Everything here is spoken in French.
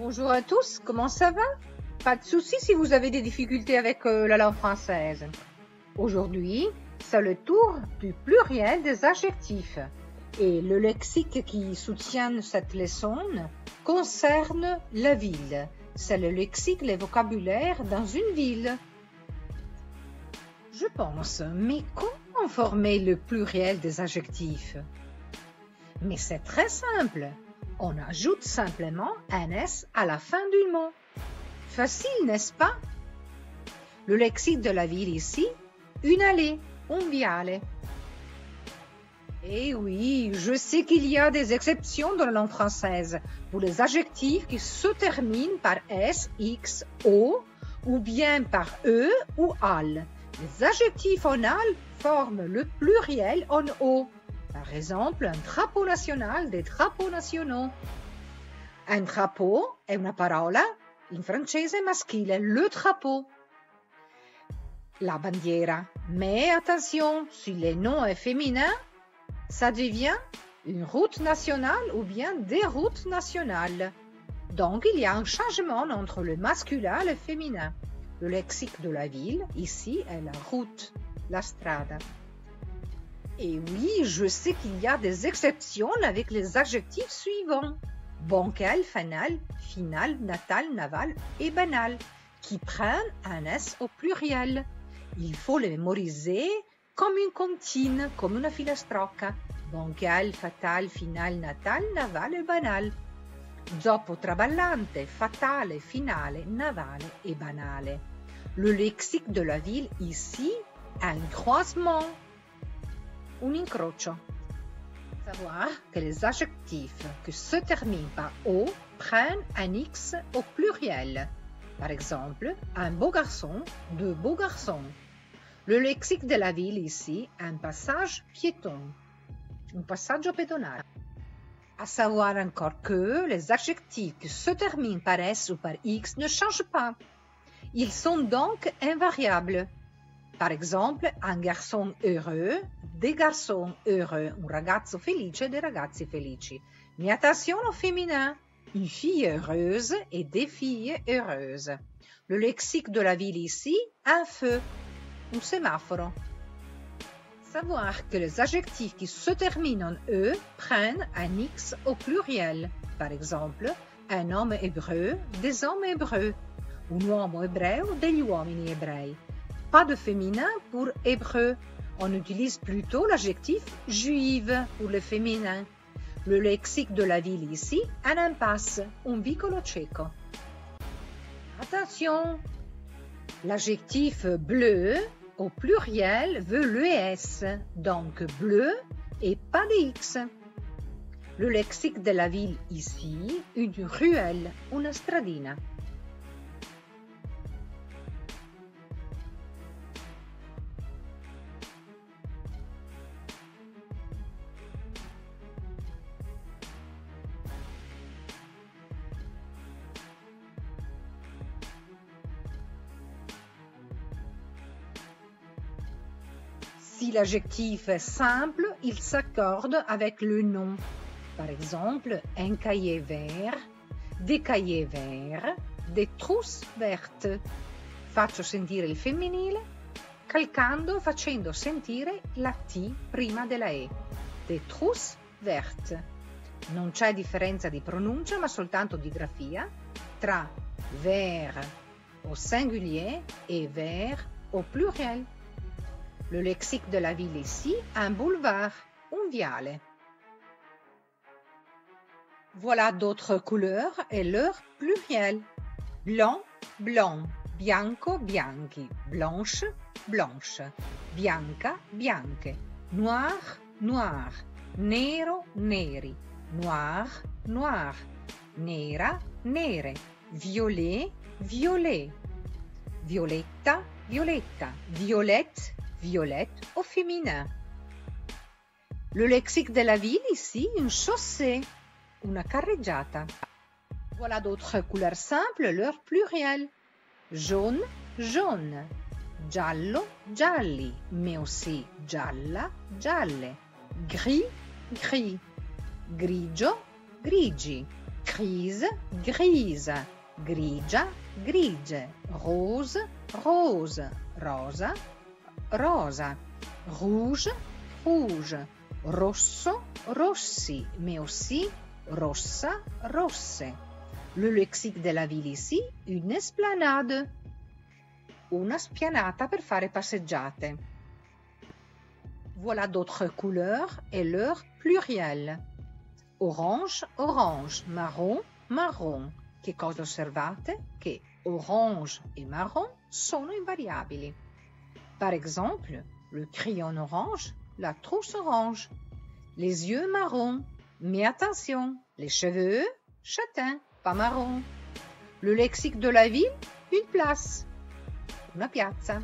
Bonjour à tous, comment ça va? Pas de souci si vous avez des difficultés avec la langue française. Aujourd'hui, c'est le tour du pluriel des adjectifs. Et le lexique qui soutient cette leçon concerne la ville. C'est le lexique, le vocabulaire dans une ville. Je pense, mais comment former le pluriel des adjectifs? Mais c'est très simple. On ajoute simplement un S à la fin du mot. Facile, n'est-ce pas? Le lexique de la ville ici, une allée, un viale. Eh oui, je sais qu'il y a des exceptions dans la langue française pour les adjectifs qui se terminent par S, X, O ou bien par E ou AL. Les adjectifs en AL forment le pluriel en O. Par exemple, un drapeau national, des drapeaux nationaux. Un drapeau è una parola in francese maschile, le drapeau. La bandiera. Mais attention, si les noms est féminin, ça devient une route nationale ou bien des routes nationales. Donc, il y a un changement entre le masculin et le féminin. Le lexique de la ville, ici, est la route, la strada. Et oui, je sais qu'il y a des exceptions avec les adjectifs suivants. Bancal, fanal, final, natal, naval et banal, qui prennent un S au pluriel. Il faut les mémoriser comme une comptine, comme una filastrocca. Bancal, fatal, final, natal, naval et banal. Dopo traballante, fatale, finale, navale et banale. Le lexique de la ville ici a un croisement. Un incrocio. Savoir que les adjectifs qui se terminent par O prennent un X au pluriel. Par exemple, un beau garçon, deux beaux garçons. Le lexique de la ville ici, un passage piéton. Un passaggio pedonale. À savoir encore que les adjectifs qui se terminent par S ou par X ne changent pas. Ils sont donc invariables. Par exemple, un garçon heureux, des garçons heureux, un ragazzo felice, des ragazzi felici. Mais attention au féminin, une fille heureuse et des filles heureuses. Le lexique de la ville ici, un feu, un sémaphore. Savoir que les adjectifs qui se terminent en E prennent un X au pluriel. Par exemple, un homme hébreu, des hommes hébreux, un uomo ebreo, degli uomini ebrei. Pas de féminin pour hébreu. On utilise plutôt l'adjectif juive pour le féminin. Le lexique de la ville ici, un impasse, un vicolo cieco. Attention! L'adjectif bleu au pluriel veut le S, donc bleu et pas de X. Le lexique de la ville ici, une ruelle, una stradina. Si l'adjectif est simple, il s'accorde avec le nom. Par exemple, un cahier vert, des cahiers verts, des trousses vertes. Faccio sentire il femminile, calcando, facendo sentire la T prima della E. Des trousses vertes. Non c'è differenza di pronuncia, ma soltanto di grafia tra vert au singulier et vert au pluriel. Le lexique de la ville ici, un boulevard, un viale. Voilà d'autres couleurs et leur pluriel. Blanc, blanc, bianco, bianchi, blanche, blanche, bianca, bianche, noir, noir, nero, neri, noir, noir, nera, nere, violet, violet, violetta, violetta, violette, violette au féminin. Le lexique de la ville ici, une chaussée, una carreggiata. Voilà d'autres couleurs simples, leur pluriel. Jaune, jaune, giallo, gialli, mais aussi gialla, gialle. Gris, gris, grigio, grigi. grise, grise, grigia, grigie, rose, rose, rosa, rosa, rouge, rouge, rosso, rossi, mais aussi rossa, rosse. Le lexique de la ville ici, une esplanade. Una spianata per fare passeggiate. Voilà d'autres couleurs et leur pluriel. Orange, orange, marron, marron. Che cosa osservate? Che orange et marron sono invariabili. Par exemple, le crayon orange, la trousse orange, les yeux marrons, mais attention, les cheveux châtains, pas marron. Le lexique de la ville, une place, una piazza.